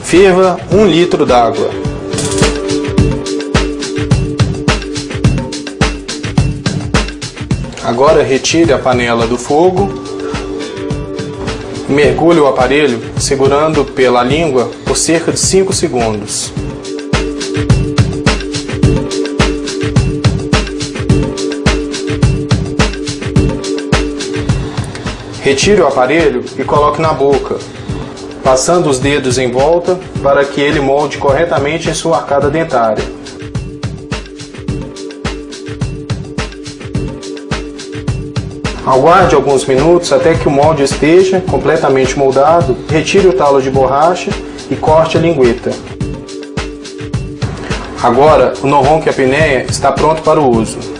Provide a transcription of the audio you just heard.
Ferva 1 litro d'água. Agora retire a panela do fogo. Mergulhe o aparelho segurando pela língua por cerca de 5 segundos. Retire o aparelho e coloque na boca, passando os dedos em volta para que ele molde corretamente em sua arcada dentária. Aguarde alguns minutos até que o molde esteja completamente moldado. Retire o talo de borracha e corte a lingueta. Agora, o no ron que apneia está pronto para o uso.